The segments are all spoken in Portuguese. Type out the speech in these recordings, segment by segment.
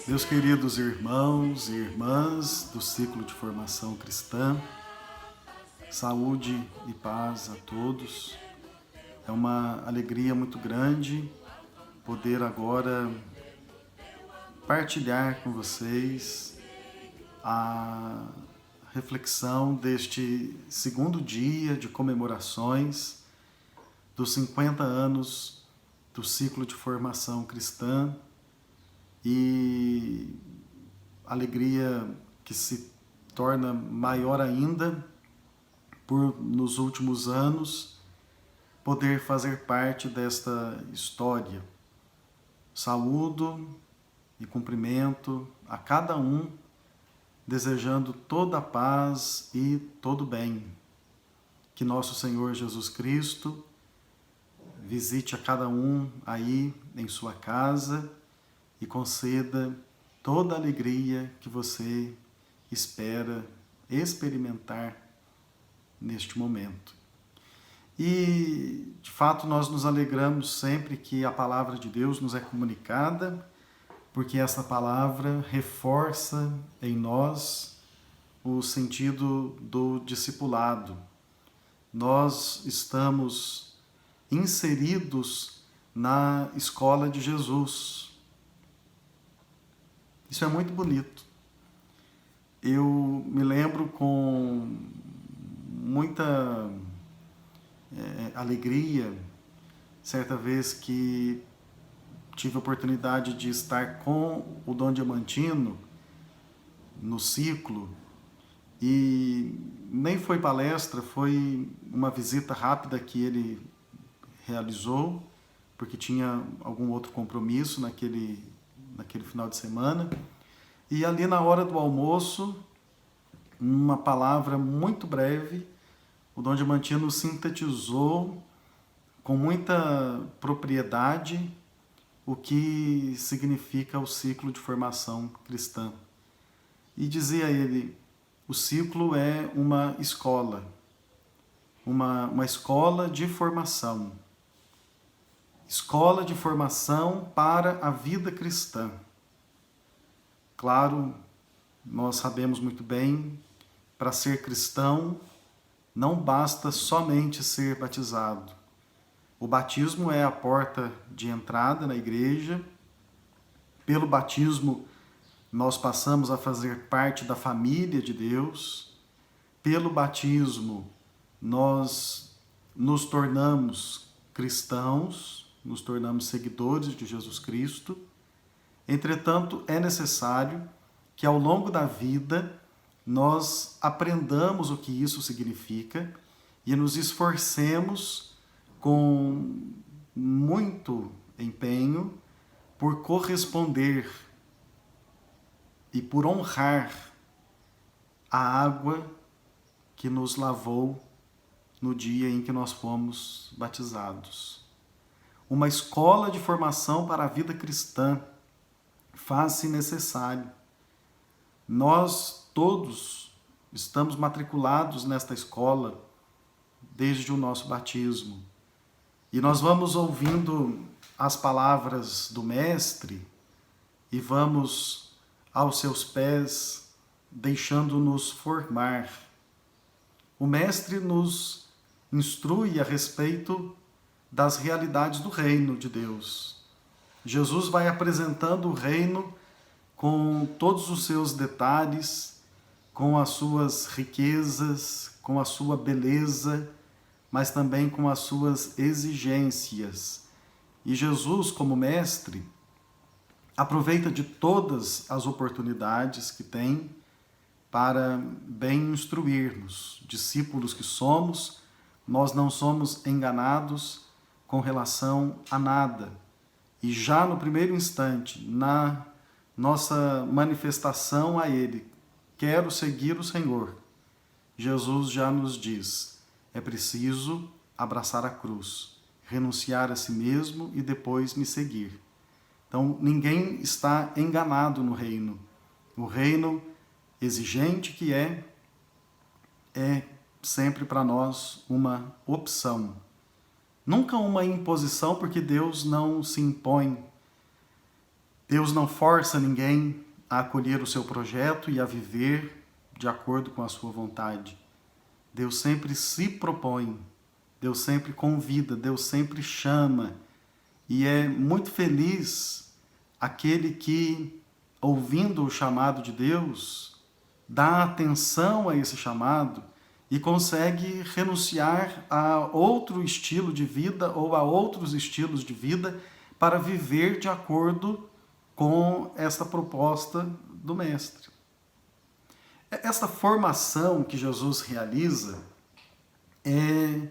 Meus queridos irmãos e irmãs do ciclo de formação cristã, saúde e paz a todos. É uma alegria muito grande poder agora partilhar com vocês a reflexão deste segundo dia de comemorações dos 50 anos do ciclo de formação cristã e alegria que se torna maior ainda por, nos últimos anos, poder fazer parte desta história. Saúdo e cumprimento a cada um, desejando toda a paz e todo bem. Que nosso Senhor Jesus Cristo visite a cada um aí em sua casa e conceda toda a alegria que você espera experimentar neste momento. E, de fato, nós nos alegramos sempre que a palavra de Deus nos é comunicada, porque essa palavra reforça em nós o sentido do discipulado. Nós estamos inseridos na escola de Jesus. Isso é muito bonito. Eu me lembro com muita alegria, certa vez que tive a oportunidade de estar com o Dom Diamantino no ciclo, e nem foi palestra, foi uma visita rápida que ele realizou, porque tinha algum outro compromisso naquele final de semana. E ali na hora do almoço, uma palavra muito breve, o Dom Diamantino sintetizou com muita propriedade o que significa o ciclo de formação cristã. E dizia ele, o ciclo é uma escola de formação. Escola de formação para a vida cristã. Claro, nós sabemos muito bem, para ser cristão, não basta somente ser batizado. O batismo é a porta de entrada na igreja. Pelo batismo, nós passamos a fazer parte da família de Deus. Pelo batismo, nós nos tornamos cristãos, nos tornamos seguidores de Jesus Cristo. Entretanto, é necessário que ao longo da vida nós aprendamos o que isso significa e nos esforcemos com muito empenho por corresponder e por honrar a água que nos lavou no dia em que nós fomos batizados. Uma escola de formação para a vida cristã faz-se necessário. Nós todos estamos matriculados nesta escola desde o nosso batismo. E nós vamos ouvindo as palavras do Mestre e vamos aos seus pés, deixando-nos formar. O Mestre nos instrui a respeito das realidades do reino de Deus. Jesus vai apresentando o reino com todos os seus detalhes, com as suas riquezas, com a sua beleza, mas também com as suas exigências. E Jesus, como mestre, aproveita de todas as oportunidades que tem para bem instruir-nos. Discípulos que somos, nós não somos enganados com relação a nada. E já no primeiro instante, na nossa manifestação a Ele, quero seguir o Senhor, Jesus já nos diz, é preciso abraçar a cruz, renunciar a si mesmo e depois me seguir. Então, ninguém está enganado no reino. O reino exigente que é sempre para nós uma opção. Nunca uma imposição, porque Deus não se impõe. Deus não força ninguém a acolher o seu projeto e a viver de acordo com a sua vontade. Deus sempre se propõe, Deus sempre convida, Deus sempre chama. E é muito feliz aquele que, ouvindo o chamado de Deus, dá atenção a esse chamado e consegue renunciar a outro estilo de vida ou a outros estilos de vida para viver de acordo com esta proposta do Mestre. Esta formação que Jesus realiza é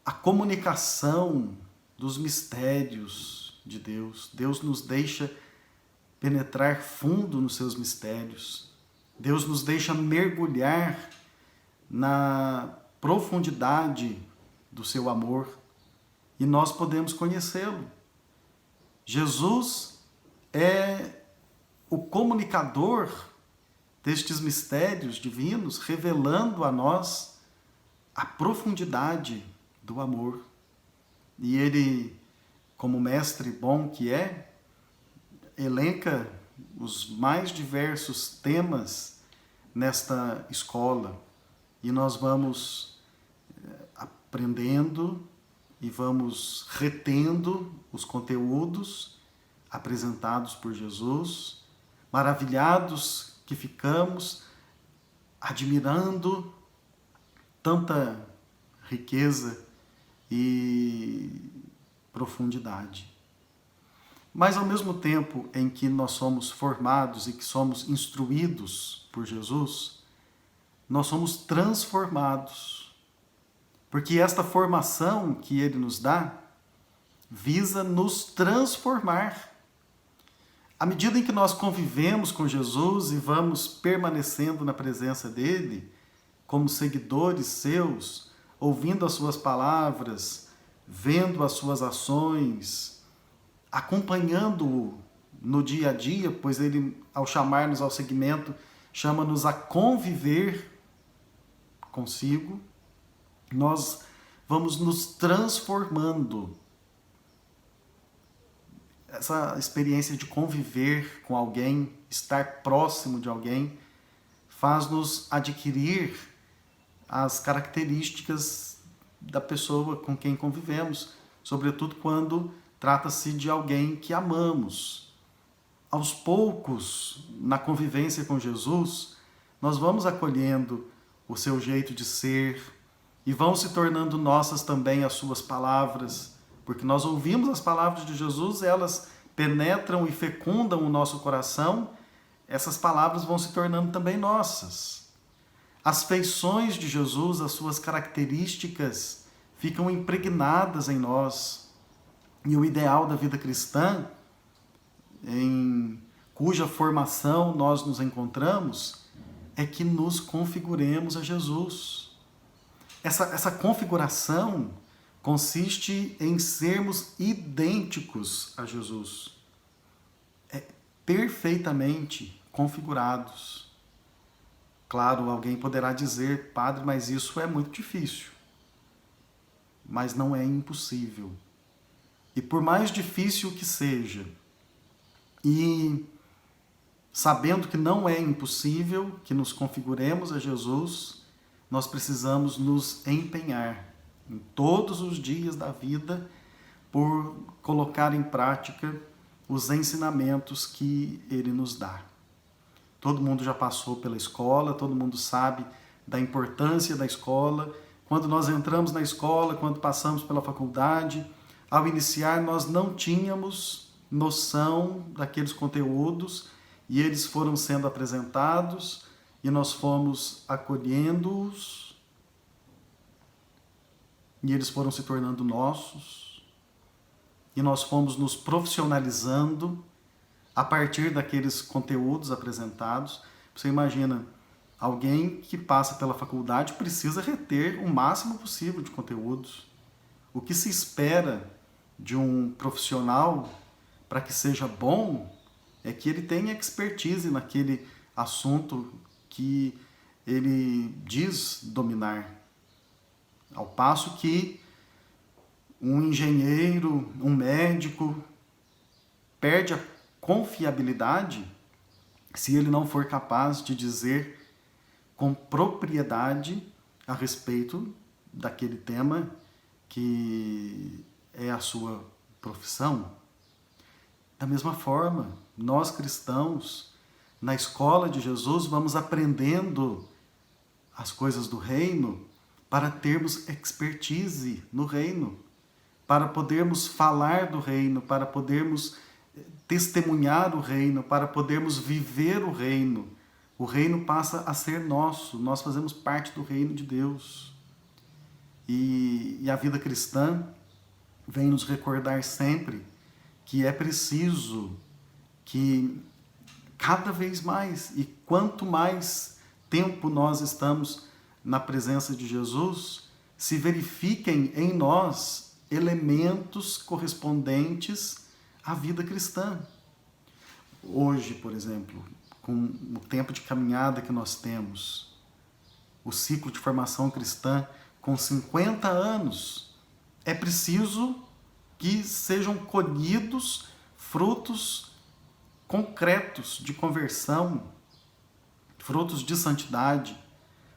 a comunicação dos mistérios de Deus. Deus nos deixa penetrar fundo nos seus mistérios. Deus nos deixa mergulhar na profundidade do seu amor e nós podemos conhecê-lo. Jesus é o comunicador destes mistérios divinos, revelando a nós a profundidade do amor. E ele, como mestre bom que é, elenca os mais diversos temas nesta escola. E nós vamos aprendendo e vamos retendo os conteúdos apresentados por Jesus, maravilhados que ficamos, admirando tanta riqueza e profundidade. Mas ao mesmo tempo em que nós somos formados e que somos instruídos por Jesus, nós somos transformados. Porque esta formação que ele nos dá visa nos transformar. À medida em que nós convivemos com Jesus e vamos permanecendo na presença dele, como seguidores seus, ouvindo as suas palavras, vendo as suas ações, acompanhando-o no dia a dia, pois ele, ao chamar-nos ao seguimento, chama-nos a conviver consigo, nós vamos nos transformando. Essa experiência de conviver com alguém, estar próximo de alguém, faz-nos adquirir as características da pessoa com quem convivemos, sobretudo quando trata-se de alguém que amamos. Aos poucos, na convivência com Jesus, nós vamos acolhendo o seu jeito de ser e vão se tornando nossas também as suas palavras, porque nós ouvimos as palavras de Jesus, elas penetram e fecundam o nosso coração, essas palavras vão se tornando também nossas. As feições de Jesus, as suas características, ficam impregnadas em nós. E o ideal da vida cristã, em cuja formação nós nos encontramos, é que nos configuremos a Jesus. Essa configuração consiste em sermos idênticos a Jesus. Perfeitamente configurados. Claro, alguém poderá dizer, padre, mas isso é muito difícil. Mas não é impossível. E por mais difícil que seja, e sabendo que não é impossível que nos configuremos a Jesus, nós precisamos nos empenhar em todos os dias da vida por colocar em prática os ensinamentos que ele nos dá. Todo mundo já passou pela escola, todo mundo sabe da importância da escola. Quando nós entramos na escola, quando passamos pela faculdade, ao iniciar nós não tínhamos noção daqueles conteúdos e eles foram sendo apresentados e nós fomos acolhendo-os e eles foram se tornando nossos e nós fomos nos profissionalizando a partir daqueles conteúdos apresentados. Você imagina, alguém que passa pela faculdade precisa reter o máximo possível de conteúdos. O que se espera de um profissional para que seja bom é que ele tenha expertise naquele assunto que ele diz dominar. Ao passo que um engenheiro, um médico, perde a confiabilidade se ele não for capaz de dizer com propriedade a respeito daquele tema que é a sua profissão. Da mesma forma, nós cristãos, na escola de Jesus, vamos aprendendo as coisas do reino para termos expertise no reino, para podermos falar do reino, para podermos testemunhar o reino, para podermos viver o reino. O reino passa a ser nosso, nós fazemos parte do reino de Deus. E a vida cristã vem nos recordar sempre que é preciso que cada vez mais, e quanto mais tempo nós estamos na presença de Jesus, se verifiquem em nós elementos correspondentes à vida cristã. Hoje, por exemplo, com o tempo de caminhada que nós temos, o ciclo de formação cristã com 50 anos, é preciso que sejam colhidos frutos concretos de conversão, frutos de santidade,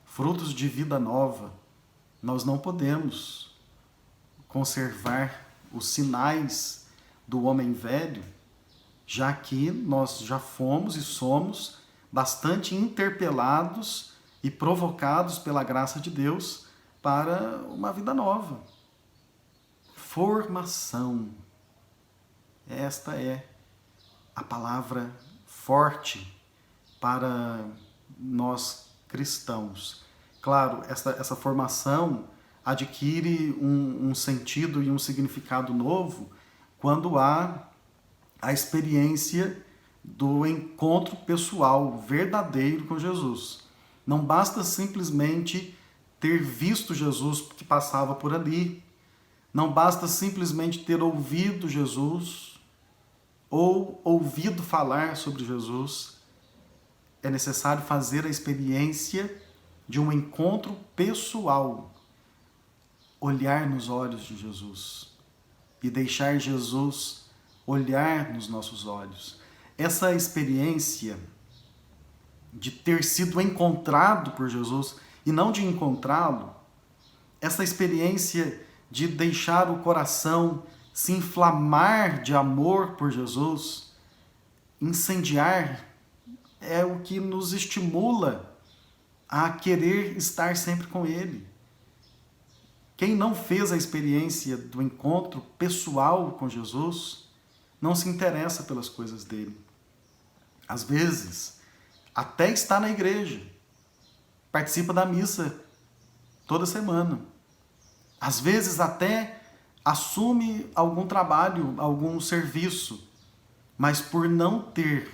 frutos de vida nova. Nós não podemos conservar os sinais do homem velho, já que nós já fomos e somos bastante interpelados e provocados pela graça de Deus para uma vida nova. Formação. Esta é a palavra forte para nós cristãos. Claro, essa formação adquire um sentido e um significado novo quando há a experiência do encontro pessoal verdadeiro com Jesus. Não basta simplesmente ter visto Jesus que passava por ali, não basta simplesmente ter ouvido Jesus ou ouvido falar sobre Jesus. É necessário fazer a experiência de um encontro pessoal, olhar nos olhos de Jesus e deixar Jesus olhar nos nossos olhos. Essa experiência de ter sido encontrado por Jesus e não de encontrá-lo, essa experiência de deixar o coração se inflamar de amor por Jesus, incendiar, é o que nos estimula a querer estar sempre com Ele. Quem não fez a experiência do encontro pessoal com Jesus, não se interessa pelas coisas dele. Às vezes, até está na igreja, participa da missa toda semana. Às vezes até assume algum trabalho, algum serviço, mas por não ter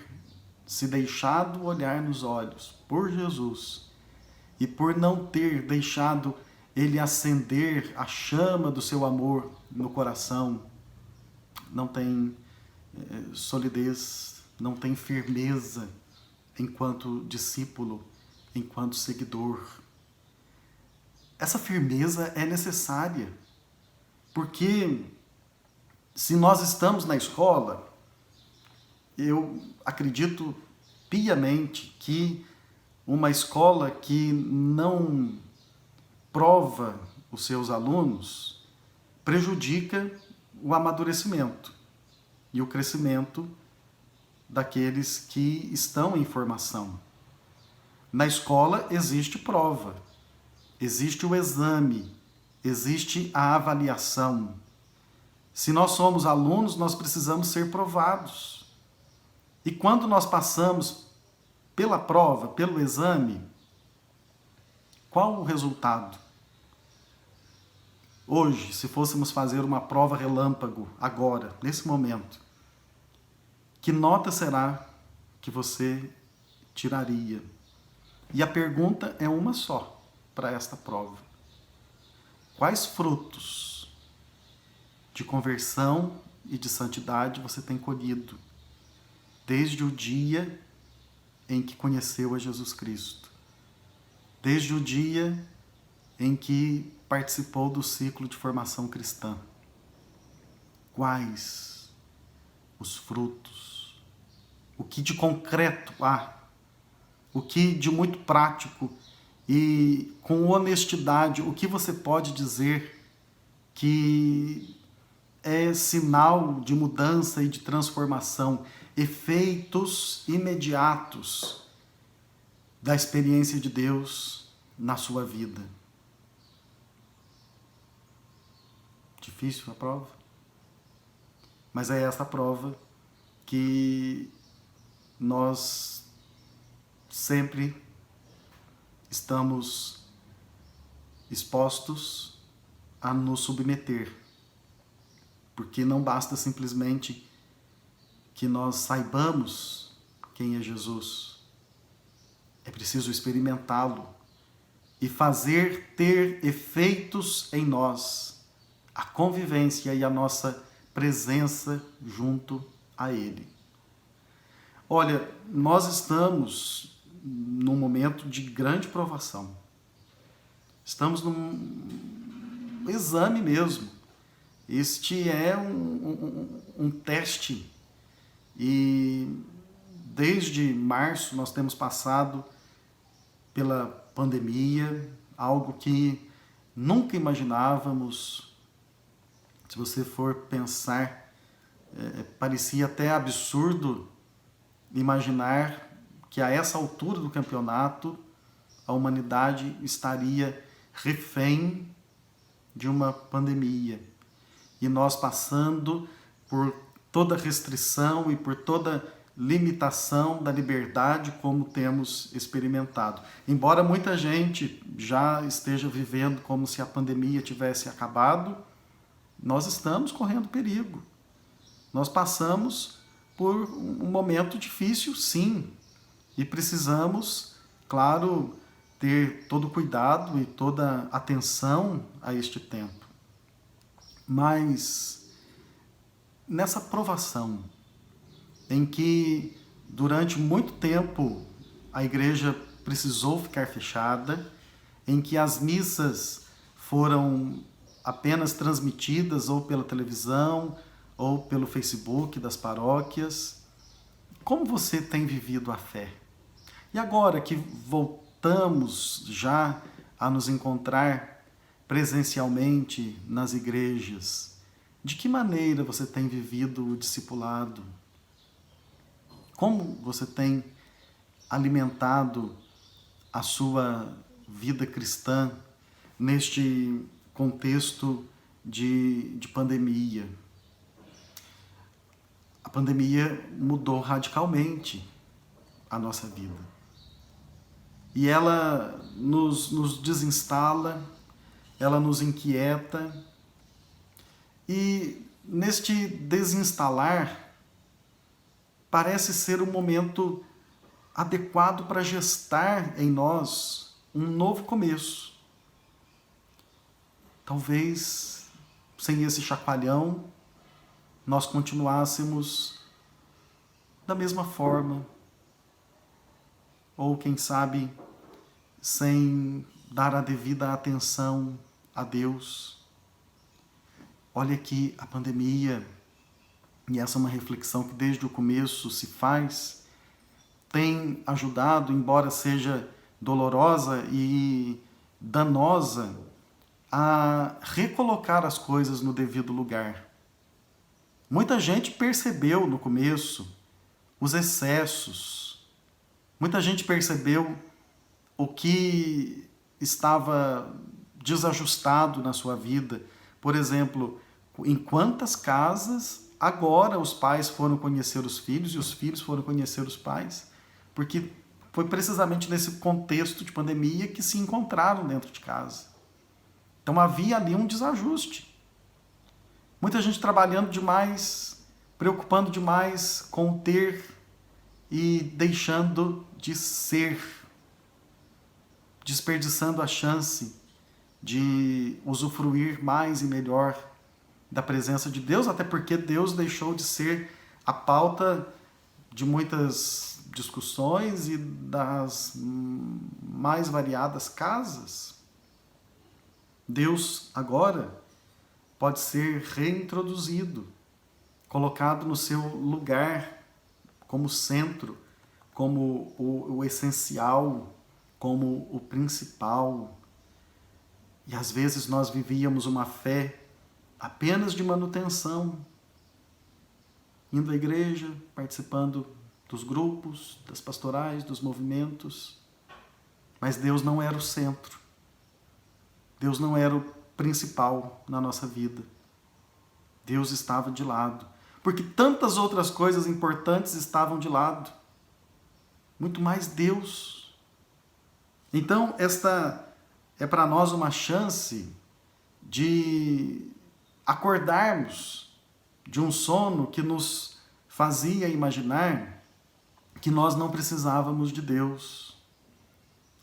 se deixado olhar nos olhos por Jesus e por não ter deixado Ele acender a chama do seu amor no coração, não tem solidez, não tem firmeza enquanto discípulo, enquanto seguidor. Essa firmeza é necessária, porque se nós estamos na escola, eu acredito piamente que uma escola que não prova os seus alunos prejudica o amadurecimento e o crescimento daqueles que estão em formação. Na escola existe prova, existe o exame, existe a avaliação. Se nós somos alunos, nós precisamos ser provados. E quando nós passamos pela prova, pelo exame, qual o resultado? Hoje, se fôssemos fazer uma prova relâmpago, agora, nesse momento, que nota será que você tiraria? E a pergunta é uma só para esta prova. Quais frutos de conversão e de santidade você tem colhido desde o dia em que conheceu a Jesus Cristo? Desde o dia em que participou do ciclo de formação cristã? Quais os frutos? o que de concreto há, o que de muito prático e com honestidade, o que você pode dizer que é sinal de mudança e de transformação, efeitos imediatos da experiência de Deus na sua vida. Difícil a prova? Mas é essa prova que nós sempre estamos expostos a nos submeter. Porque não basta simplesmente que nós saibamos quem é Jesus. É preciso experimentá-lo e fazer ter efeitos em nós a convivência e a nossa presença junto a Ele. Olha, nós estamos num momento de grande provação. Estamos num exame mesmo. Este é um teste e desde março nós temos passado pela pandemia, algo que nunca imaginávamos. Se você for pensar, parecia até absurdo imaginar que a essa altura do campeonato a humanidade estaria refém de uma pandemia. E nós passando por toda restrição e por toda limitação da liberdade como temos experimentado. Embora muita gente já esteja vivendo como se a pandemia tivesse acabado, nós estamos correndo perigo. Nós passamos por um momento difícil, sim, e precisamos, claro, ter todo cuidado e toda atenção a este tempo. Mas nessa provação em que durante muito tempo a igreja precisou ficar fechada, em que as missas foram apenas transmitidas ou pela televisão ou pelo Facebook das paróquias, como você tem vivido a fé? E agora que voltamos já a nos encontrar presencialmente nas igrejas, de que maneira você tem vivido o discipulado? Como você tem alimentado a sua vida cristã neste contexto de pandemia? A pandemia mudou radicalmente a nossa vida. E ela nos desinstala, ela nos inquieta. E neste desinstalar, parece ser um momento adequado para gestar em nós um novo começo. Talvez, sem esse chacoalhão, nós continuássemos da mesma forma, ou quem sabe, sem dar a devida atenção a Deus. Olha que a pandemia, e essa é uma reflexão que desde o começo se faz, tem ajudado, embora seja dolorosa e danosa, a recolocar as coisas no devido lugar. Muita gente percebeu no começo os excessos, muita gente percebeu o que estava desajustado na sua vida. Por exemplo, em quantas casas agora os pais foram conhecer os filhos e os filhos foram conhecer os pais? Porque foi precisamente nesse contexto de pandemia que se encontraram dentro de casa. Então havia ali um desajuste. Muita gente trabalhando demais, preocupando demais com o ter e deixando de ser, desperdiçando a chance de usufruir mais e melhor da presença de Deus, até porque Deus deixou de ser a pauta de muitas discussões e das mais variadas casas. Deus agora pode ser reintroduzido, colocado no seu lugar como centro, como o essencial, como o principal. E às vezes nós vivíamos uma fé apenas de manutenção, indo à igreja, participando dos grupos, das pastorais, dos movimentos, mas Deus não era o centro. Deus não era o principal na nossa vida. Deus estava de lado, porque tantas outras coisas importantes estavam de lado. Muito mais Deus. Então, esta é para nós uma chance de acordarmos de um sono que nos fazia imaginar que nós não precisávamos de Deus,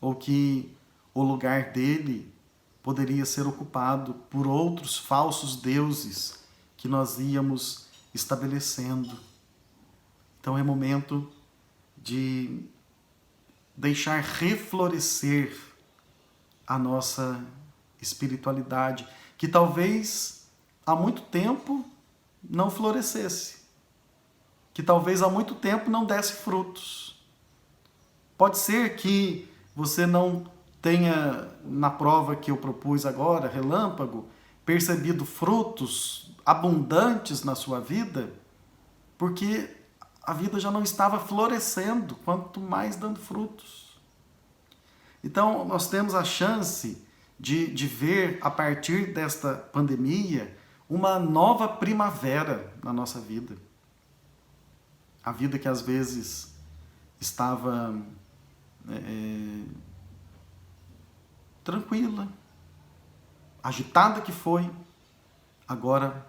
ou que o lugar dele poderia ser ocupado por outros falsos deuses que nós íamos estabelecendo. Então é momento de deixar reflorescer a nossa espiritualidade, que talvez há muito tempo não florescesse, que talvez há muito tempo não desse frutos. Pode ser que você não tenha, na prova que eu propus agora, relâmpago, percebido frutos abundantes na sua vida, porque a vida já não estava florescendo, quanto mais dando frutos. Então, nós temos a chance de ver, a partir desta pandemia, uma nova primavera na nossa vida. A vida que às vezes estava tranquila, agitada que foi, agora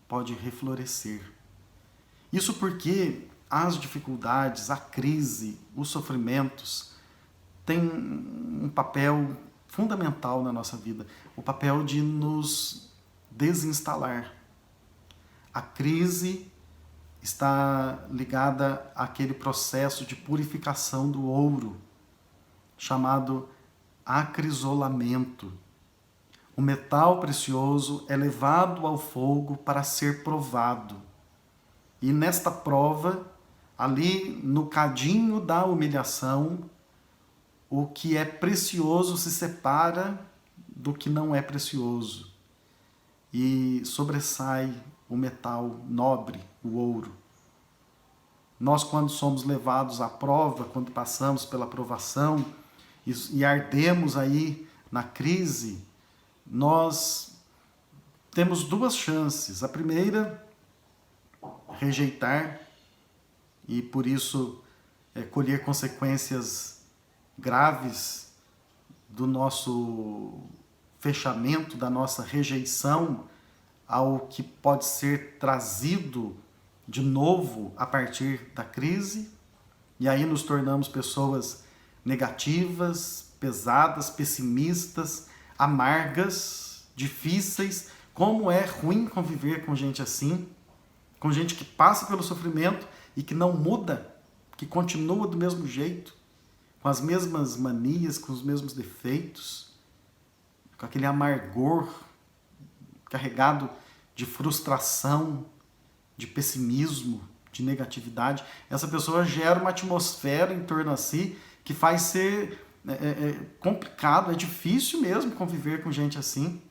pode reflorescer. Isso porque as dificuldades, a crise, os sofrimentos têm um papel fundamental na nossa vida, o papel de nos desinstalar. A crise está ligada àquele processo de purificação do ouro, chamado acrisolamento. O metal precioso é levado ao fogo para ser provado. E nesta prova, ali no cadinho da humilhação, o que é precioso se separa do que não é precioso. E sobressai o metal nobre, o ouro. Nós, quando somos levados à prova, quando passamos pela provação e ardemos aí na crise, nós temos duas chances. A primeira, rejeitar e, por isso, colher consequências graves do nosso fechamento, da nossa rejeição ao que pode ser trazido de novo a partir da crise, e aí nos tornamos pessoas negativas, pesadas, pessimistas, amargas, difíceis. Como é ruim conviver com gente assim, com gente que passa pelo sofrimento e que não muda, que continua do mesmo jeito, com as mesmas manias, com os mesmos defeitos, com aquele amargor carregado de frustração, de pessimismo, de negatividade. Essa pessoa gera uma atmosfera em torno a si que faz ser complicado, é difícil mesmo conviver com gente assim.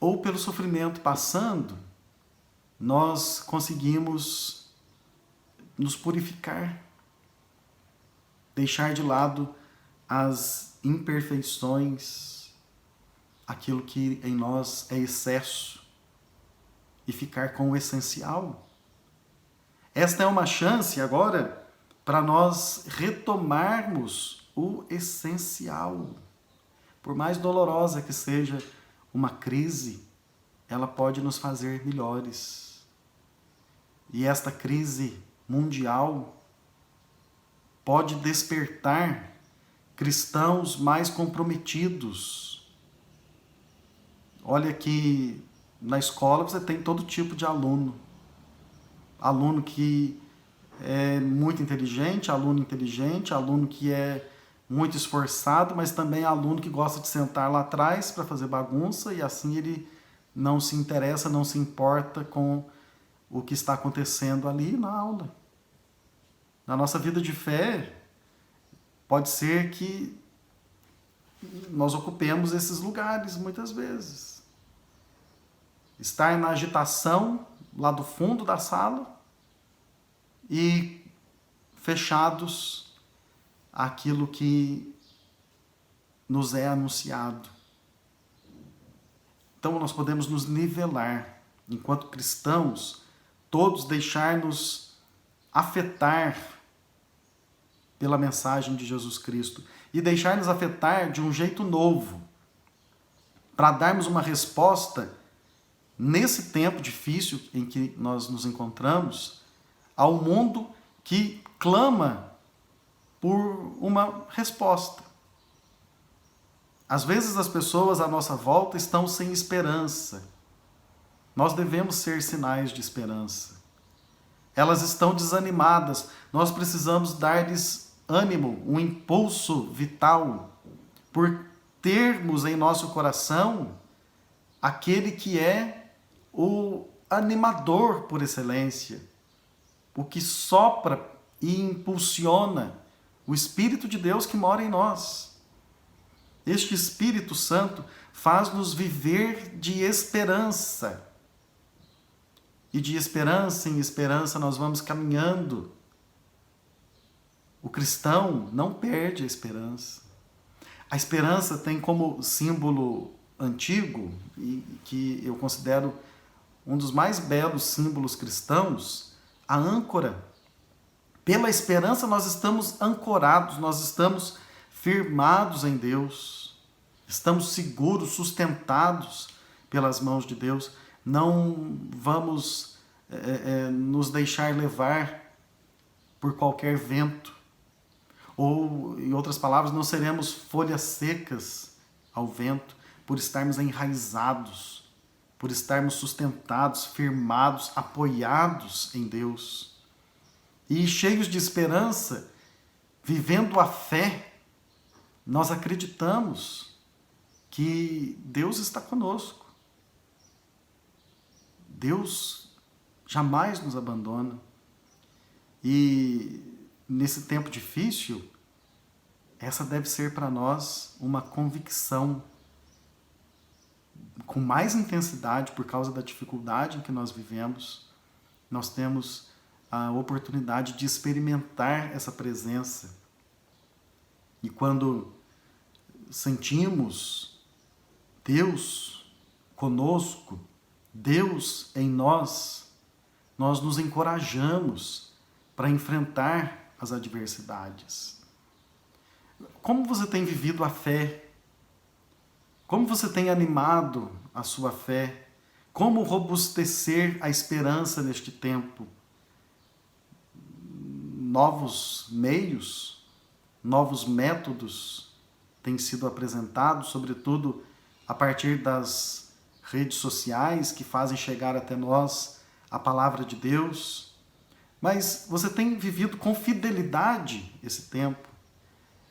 Ou pelo sofrimento passando, nós conseguimos nos purificar, deixar de lado as imperfeições, aquilo que em nós é excesso, e ficar com o essencial. Esta é uma chance agora para nós retomarmos o essencial. Por mais dolorosa que seja uma crise, ela pode nos fazer melhores. E esta crise mundial pode despertar cristãos mais comprometidos. Olha que na escola você tem todo tipo de aluno. Aluno que é muito inteligente, aluno que é muito esforçado, mas também aluno que gosta de sentar lá atrás para fazer bagunça, e assim ele não se interessa, não se importa com o que está acontecendo ali na aula. Na nossa vida de fé, pode ser que nós ocupemos esses lugares muitas vezes. Estar na agitação lá do fundo da sala e fechados àquilo que nos é anunciado. Então nós podemos nos nivelar, enquanto cristãos, todos deixar-nos afetar pela mensagem de Jesus Cristo e deixar-nos afetar de um jeito novo, para darmos uma resposta nesse tempo difícil em que nós nos encontramos, ao mundo que clama por uma resposta. Às vezes as pessoas à nossa volta estão sem esperança. Nós devemos ser sinais de esperança. Elas estão desanimadas. Nós precisamos dar-lhes ânimo, um impulso vital, por termos em nosso coração aquele que é o animador por excelência, o que sopra e impulsiona o Espírito de Deus que mora em nós. Este Espírito Santo faz-nos viver de esperança. E de esperança em esperança nós vamos caminhando. O cristão não perde a esperança. A esperança tem como símbolo antigo, e que eu considero um dos mais belos símbolos cristãos, a âncora. Pela esperança nós estamos ancorados, nós estamos firmados em Deus, estamos seguros, sustentados pelas mãos de Deus. Não vamos nos deixar levar por qualquer vento. Ou, em outras palavras, não seremos folhas secas ao vento, por estarmos enraizados, por estarmos sustentados, firmados, apoiados em Deus. E cheios de esperança, vivendo a fé, nós acreditamos que Deus está conosco. Deus jamais nos abandona. E nesse tempo difícil, essa deve ser para nós uma convicção com mais intensidade por causa da dificuldade em que nós vivemos. Nós temos a oportunidade de experimentar essa presença. E quando sentimos Deus conosco, Deus em nós, nós nos encorajamos para enfrentar as adversidades. Como você tem vivido a fé? Como você tem animado a sua fé? Como robustecer a esperança neste tempo? Novos meios, novos métodos têm sido apresentados, sobretudo a partir das redes sociais que fazem chegar até nós a palavra de Deus. Mas você tem vivido com fidelidade esse tempo,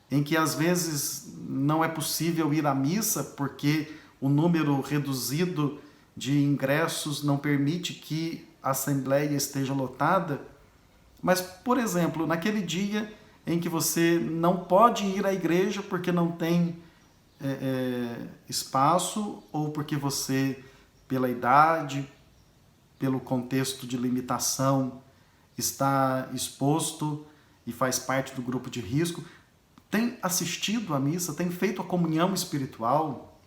em que às vezes não é possível ir à missa porque o número reduzido de ingressos não permite que a assembleia esteja lotada. Mas, por exemplo, naquele dia em que você não pode ir à igreja porque não tem espaço, ou porque você, pela idade, pelo contexto de limitação, está exposto e faz parte do grupo de risco, tem assistido à missa, tem feito a comunhão espiritual,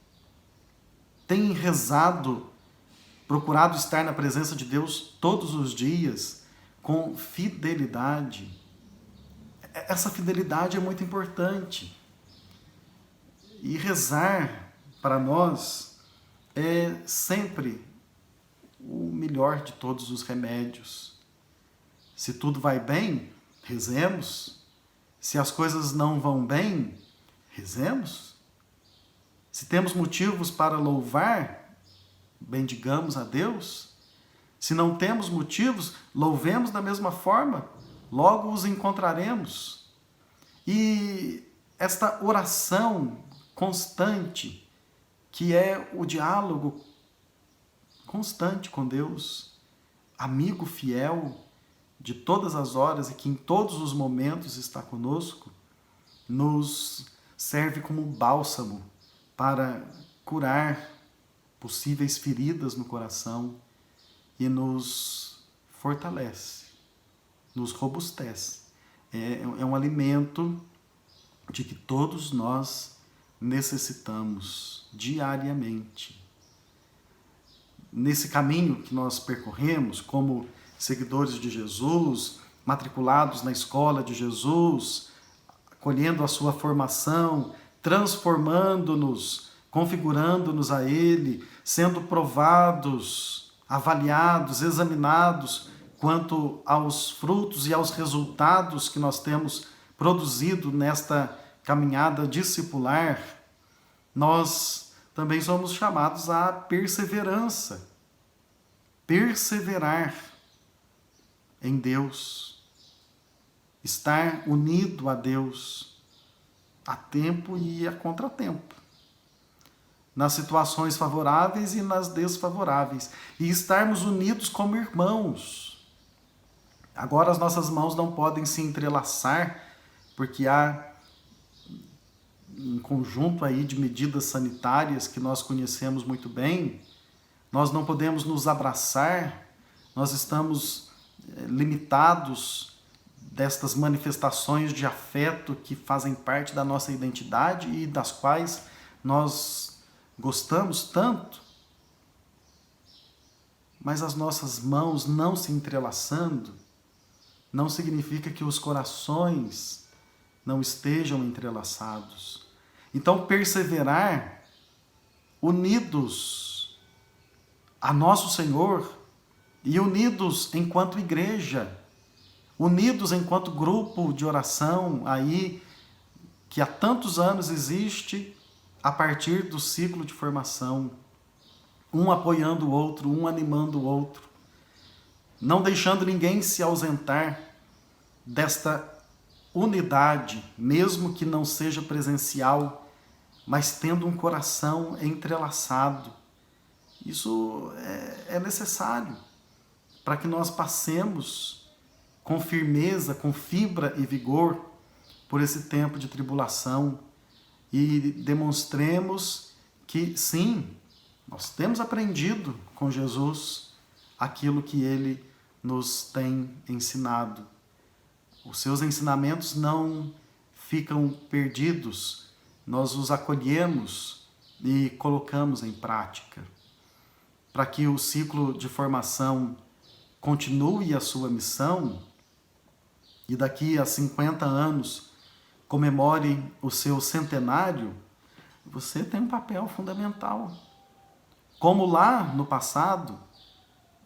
tem rezado, procurado estar na presença de Deus todos os dias, com fidelidade. Essa fidelidade é muito importante. E rezar, para nós, é sempre o melhor de todos os remédios. Se tudo vai bem, rezemos. Se as coisas não vão bem, rezemos. Se temos motivos para louvar, bendigamos a Deus. Se não temos motivos, louvemos da mesma forma, logo os encontraremos. E esta oração constante, que é o diálogo constante com Deus, amigo fiel de todas as horas e que em todos os momentos está conosco, nos serve como bálsamo para curar possíveis feridas no coração e nos fortalece, nos robustece. É um alimento de que todos nós necessitamos diariamente. Nesse caminho que nós percorremos como seguidores de Jesus, matriculados na escola de Jesus, colhendo a sua formação, transformando-nos, configurando-nos a Ele, sendo provados, avaliados, examinados quanto aos frutos e aos resultados que nós temos produzido nesta caminhada discipular, nós também somos chamados à perseverança. Perseverar em Deus, estar unido a Deus a tempo e a contratempo, nas situações favoráveis e nas desfavoráveis, e estarmos unidos como irmãos. Agora as nossas mãos não podem se entrelaçar, porque há um conjunto aí de medidas sanitárias que nós conhecemos muito bem. Nós não podemos nos abraçar, nós estamos limitados destas manifestações de afeto que fazem parte da nossa identidade e das quais nós gostamos tanto. Mas as nossas mãos não se entrelaçando não significa que os corações não estejam entrelaçados. Então, perseverar unidos a nosso Senhor e unidos enquanto igreja, unidos enquanto grupo de oração aí que há tantos anos existe a partir do ciclo de formação, um apoiando o outro, um animando o outro, não deixando ninguém se ausentar desta unidade, mesmo que não seja presencial, mas tendo um coração entrelaçado. Isso é necessário para que nós passemos com firmeza, com fibra e vigor por esse tempo de tribulação e demonstremos que sim, nós temos aprendido com Jesus aquilo que Ele nos tem ensinado. Os seus ensinamentos não ficam perdidos, nós os acolhemos e colocamos em prática. Para que o ciclo de formação continue a sua missão e daqui a 50 anos comemore o seu centenário, você tem um papel fundamental. Como lá no passado,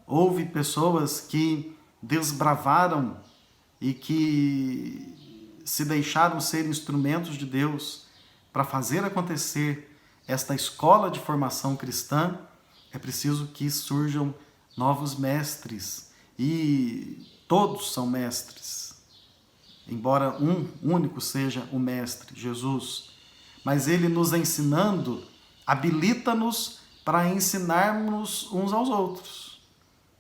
houve pessoas que desbravaram e que se deixaram ser instrumentos de Deus para fazer acontecer esta escola de formação cristã, é preciso que surjam novos mestres, e todos são mestres, embora um único seja o mestre, Jesus. Mas Ele nos ensinando, habilita-nos para ensinarmos uns aos outros,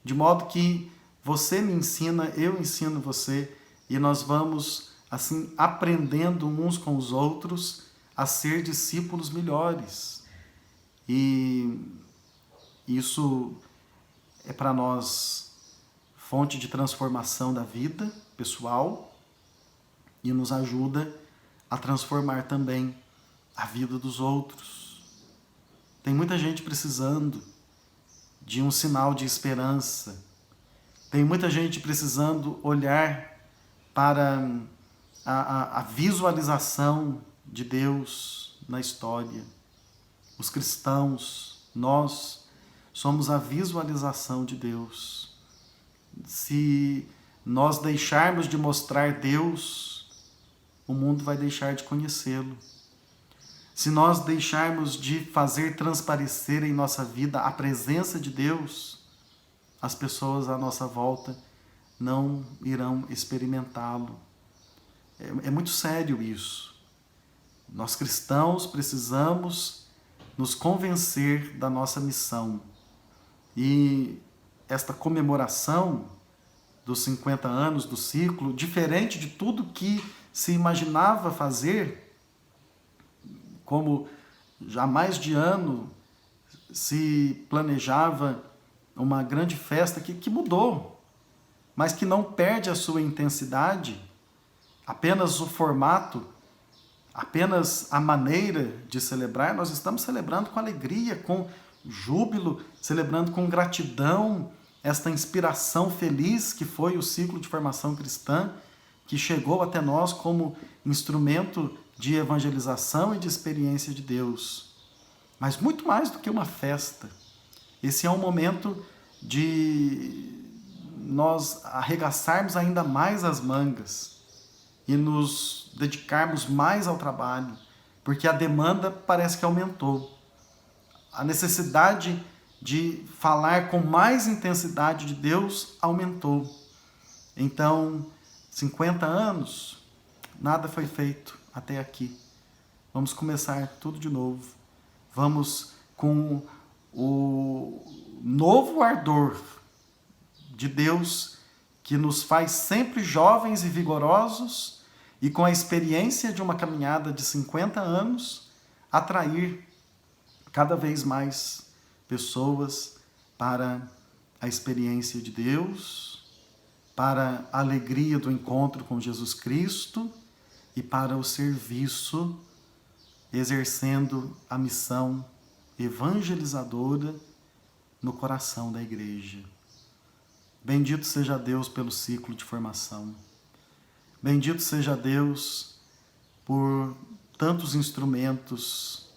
de modo que você me ensina, eu ensino você, e nós vamos assim aprendendo uns com os outros a ser discípulos melhores. E isso é para nós fonte de transformação da vida pessoal e nos ajuda a transformar também a vida dos outros. Tem muita gente precisando de um sinal de esperança. Tem muita gente precisando olhar para a visualização de Deus na história. Os cristãos, nós somos a visualização de Deus. Se nós deixarmos de mostrar Deus, o mundo vai deixar de conhecê-lo. Se nós deixarmos de fazer transparecer em nossa vida a presença de Deus, as pessoas à nossa volta não irão experimentá-lo. É muito sério isso. Nós cristãos precisamos nos convencer da nossa missão. E esta comemoração dos 50 anos do ciclo, diferente de tudo que se imaginava fazer, como já há mais de ano se planejava uma grande festa que mudou, mas que não perde a sua intensidade, apenas o formato, apenas a maneira de celebrar. Nós estamos celebrando com alegria, com júbilo, celebrando com gratidão esta inspiração feliz que foi o ciclo de formação cristã, que chegou até nós como instrumento de evangelização e de experiência de Deus. Mas muito mais do que uma festa. Esse é um momento de nós arregaçarmos ainda mais as mangas e nos dedicarmos mais ao trabalho, porque a demanda parece que aumentou. A necessidade de falar com mais intensidade de Deus aumentou. Então, 50 anos, nada foi feito até aqui. Vamos começar tudo de novo. Vamos com o novo ardor de Deus que nos faz sempre jovens e vigorosos e com a experiência de uma caminhada de 50 anos atrair cada vez mais pessoas para a experiência de Deus, para a alegria do encontro com Jesus Cristo e para o serviço, exercendo a missão evangelizadora no coração da igreja. Bendito seja Deus pelo ciclo de formação. Bendito seja Deus por tantos instrumentos,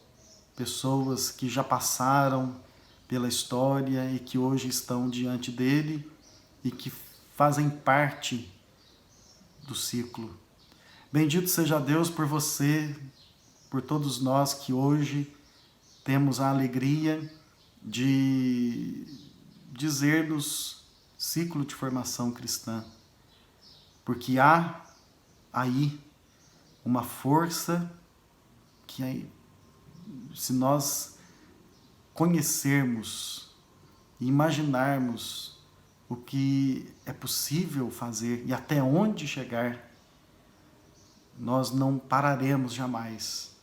pessoas que já passaram pela história e que hoje estão diante dele e que fazem parte do ciclo. Bendito seja Deus por você, por todos nós que hoje temos a alegria de dizer-nos ciclo de formação cristã, porque há aí uma força que aí, se nós conhecermos e imaginarmos o que é possível fazer e até onde chegar, nós não pararemos jamais,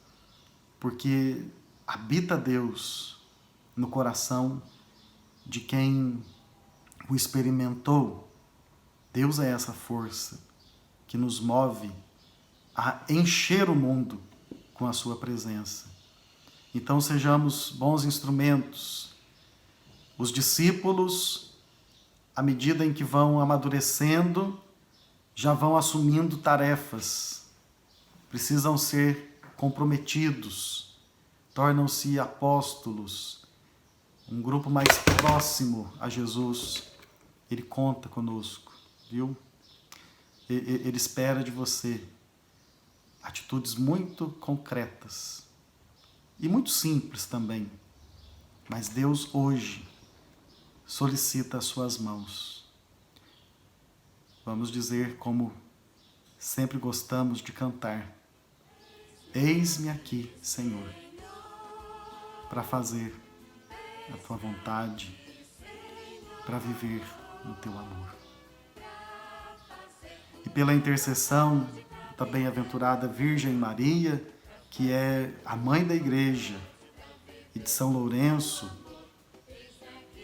porque habita Deus no coração de quem o experimentou. Deus é essa força que nos move a encher o mundo com a sua presença. Então sejamos bons instrumentos. Os discípulos, à medida em que vão amadurecendo, já vão assumindo tarefas, precisam ser comprometidos, tornam-se apóstolos, um grupo mais próximo a Jesus. Ele conta conosco, viu? Ele espera de você atitudes muito concretas e muito simples também, mas Deus hoje solicita as suas mãos. Vamos dizer como sempre gostamos de cantar: eis-me aqui, Senhor, para fazer a tua vontade, para viver no teu amor. E pela intercessão da bem-aventurada Virgem Maria, que é a mãe da Igreja, e de São Lourenço,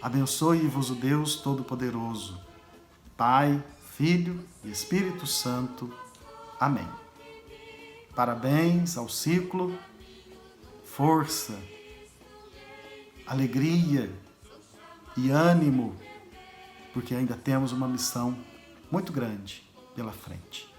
abençoe-vos o Deus Todo-Poderoso, Pai, Filho e Espírito Santo. Amém. Parabéns ao ciclo, força, alegria e ânimo, porque ainda temos uma missão muito grande pela frente.